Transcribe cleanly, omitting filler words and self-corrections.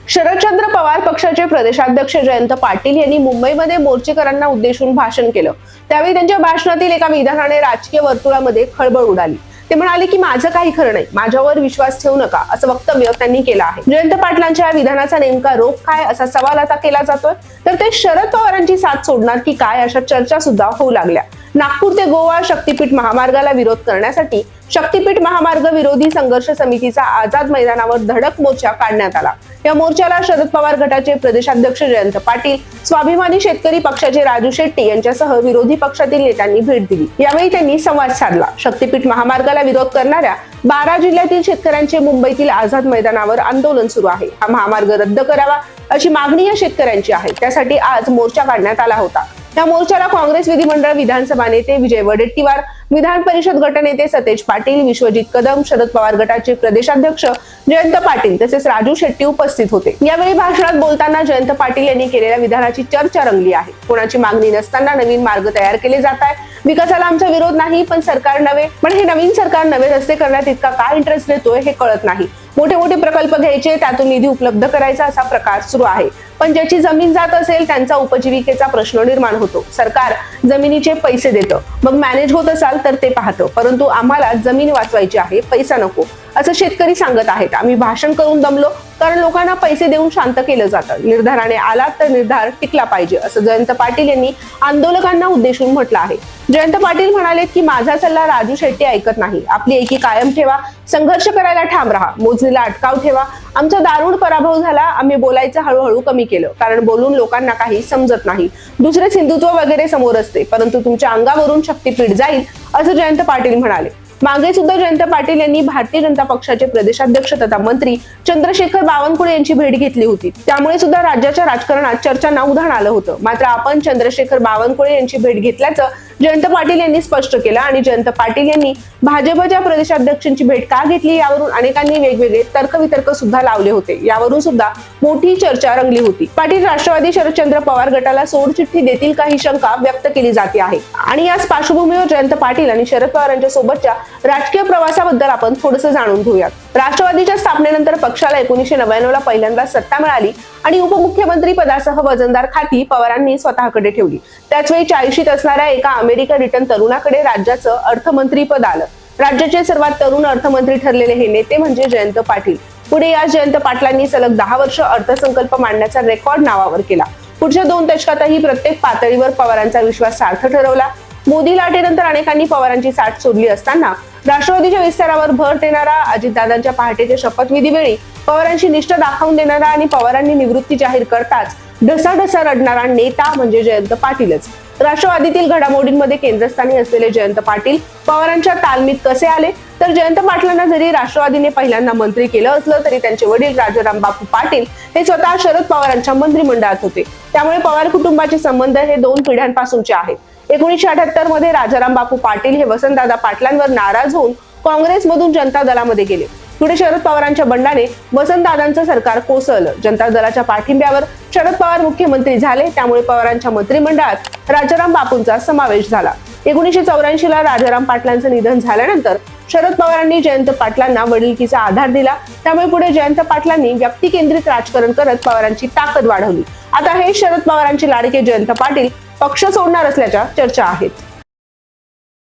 शरदचंद्र पवार पक्षाचे प्रदेशाध्यक्ष जयंत पाटील यांनी मुंबईमध्ये मोर्चेकरांना उद्देशून भाषण केलं। त्यावेळी त्यांच्या भाषणातील एका विधानाने राजकीय वर्तुळामध्ये खळबळ उडाली। ते म्हणाले की माझं काही खरं नाही, माझ्यावर विश्वास ठेवू नका, असं वक्तव्य त्यांनी केलं आहे। जयंत पाटलांच्या या विधानाचा नेमका रोख काय असा सवाल आता केला जातोय, तर ते शरद पवारांची साथ सोडणार की काय अशा चर्चा सुद्धा होऊ लागल्या। नागपूर ते गोवा शक्तीपीठ महामार्गाला विरोध करण्यासाठी शक्तीपीठ महामार्ग विरोधी संघर्ष समितीचा आझाद मैदानावर धडक मोर्चा काढण्यात आला। या मोर्चाला शरद पवार गटाचे प्रदेशाध्यक्ष जयंत पाटील, स्वाभिमानी शेतकरी पक्षाचे राजू शेट्टी यांच्यासह विरोधी पक्षातील नेत्यांनी भेट दिली। यावेळी त्यांनी संवाद साधला। शक्तीपीठ महामार्गाला विरोध करणाऱ्या 12 जिल्ह्यातील शेतकऱ्यांचे मुंबईतील आझाद मैदानावर आंदोलन सुरू आहे। हा महामार्ग रद्द करावा अशी मागणी या शेतकऱ्यांची आहे। त्यासाठी आज मोर्चा काढण्यात आला होता। या मोर्चाला काँग्रेस विधिमंडळ विधानसभा नेते विजय वडेट्टीवार, विधान परिषद गटनेते सतेज पाटील, विश्वजित कदम, शरद पवार गटाचे प्रदेशाध्यक्ष जयंत पाटील तसेच राजू शेट्टी उपस्थित होते। यावेळी भाषणात बोलताना जयंत पाटील यांनी केलेल्या विधानाची चर्चा रंगली आहे। कोणाची मागणी नसताना नवीन मार्ग तयार केले जात आहे। विकासाला आमचा विरोध नाही, पण सरकार नवे, पण हे नवीन सरकार नवे रस्ते करण्यात इतका काय इंटरेस्ट देतोय हे कळत नाही। मोठे मोठे प्रकल्प घ्यायचे, त्यातून निधी उपलब्ध करायचा असा प्रकार सुरू आहे, पण ज्याची जमीन जात असेल त्यांचा उपजीविकेचा प्रश्न निर्माण होतो। सरकार जमिनीचे पैसे देतं, मग मॅनेज होत असाल तर ते पाहतं, परंतु आम्हाला जमीन वाचवायची आहे, पैसा नको असं शेतकरी सांगत आहेत। आम्ही भाषण करून दमलो, कारण लोकांना पैसे देऊन शांत केलं जातं। निर्धाराने आला तर निर्धार टिकला पाहिजे असं जयंत पाटील यांनी आंदोलकांना उद्देशून म्हटलं आहे। जयंत पाटील म्हणाले की माझा सल्ला राजू शेट्टी ऐकत नाही, आपली एकी कायम ठेवा, संघर्ष करायला ठाम राहा, मोजणीला अटकाव ठेवा। आमचा दारुण पराभव झाला, आम्ही बोलायचं हळूहळू कमी केलं, कारण बोलून लोकांना काही समजत नाही। दुसरे हिंदुत्व वगैरे समोर असते, परंतु तुमच्या अंगावरून शक्तीपीठ जाईल असं जयंत पाटील म्हणाले। मागे सुद्धा जयंत पाटील यांनी भारतीय जनता पक्षाचे प्रदेशाध्यक्ष तथा मंत्री चंद्रशेखर बावनकुळे यांची भेट घेतली होती। त्यामुळे सुद्धा राज्याच्या राजकारणात चर्चांना उधाण आलं होतं। मात्र आपण चंद्रशेखर बावनकुळे यांची भेट घेतल्याचं जयंत पाटील यांनी स्पष्ट केलं आणि जयंत पाटील यांनी भाजपच्या प्रदेशाध्यक्षांची भेट का घेतली यावरून अनेकांनी वेगवेगळे तर्कवितर्क सुद्धा लावले होते। यावरून सुद्धा मोठी चर्चा रंगली होती। पाटील राष्ट्रवादी शरदचंद्र पवार गटाला सोडचिठ्ठी देतील का ही शंका व्यक्त केली जाते आहे आणि याच पार्श्वभूमीवर जयंत पाटील आणि शरद पवार यांच्या सोबतच्या राजकीय प्रवासाबद्दल आपण थोडंसं जाणून घेऊयात। राष्ट्रवादीच्या स्थापनेनंतर पक्षाला 1999 ला पहिल्यांदा सत्ता मिळाली आणि उपमुख्यमंत्री पदासह वजनदार खाती पवारांनी स्वतःकडे ठेवली। त्याचवेळी 40शीत असणाऱ्या एका अमेरिका रिटर्न तरुणाकडे राज्याचं अर्थमंत्री पद आलं। राज्याचे सर्वात तरुण अर्थमंत्री ठरलेले हे नेते म्हणजे जयंत पाटील। पुढे या जयंत पाटलांनी सलग 10 वर्ष अर्थसंकल्प मांडण्याचा रेकॉर्ड नावावर केला। पुढच्या 2 दशकातही प्रत्येक पातळीवर पवारांचा विश्वास सार्थ ठरवला। मोदी लाटेनंतर अनेकांनी पवारांची साथ सोडली असताना राष्ट्रवादीच्या विस्तारावर भर देणारा, अजितदादांच्या पहाटेच्या शपथविधीवेळी पवारांची निष्ठा दाखवून देणारा आणि पवारांनी निवृत्ती जाहीर करताच ढसाढसा रडणारा नेता म्हणजे जयंत पाटीलच। राष्ट्रवादीतील घडामोडींमध्ये केंद्रस्थानी असलेले जयंत पाटील पवारांच्या तालमीत कसे आले, तर जयंत पाटलांना जरी राष्ट्रवादीने पहिल्यांदा मंत्री केलं असलं तरी त्यांचे वडील राजाराम बापू पाटील हे स्वतः शरद पवारांच्या मंत्रिमंडळात होते। त्यामुळे पवार कुटुंबाचे संबंध हे 2 पिढ्यांपासूनचे आहेत। 1978 मध्ये राजाराम बापू पाटील हे वसंतदादा पाटलांवर नाराज होऊन काँग्रेसमधून जनता दलामध्ये गेले। पुढे शरद पवारांच्या बंडाने वसंतदादांचं सरकार कोसळलं। जनता दलाच्या पाठिंब्यावर शरद पवार मुख्यमंत्री झाले। त्यामुळे पवारांच्या मंत्रिमंडळात राजाराम बापूंचा समावेश झाला। 1984 ला राजाराम पाटलांचं निधन झाल्यानंतर शरद पवारांनी जयंत पाटलांना वडिलकीचा आधार दिला। त्यामुळे पुढे जयंत पाटलांनी व्यक्तिकेंद्रित राजकारण करत पवारांची ताकद वाढवली। आता हे शरद पवारांचे लाडके जयंत पाटील पक्ष सोडणार असल्याच्या चर्चा आहेत।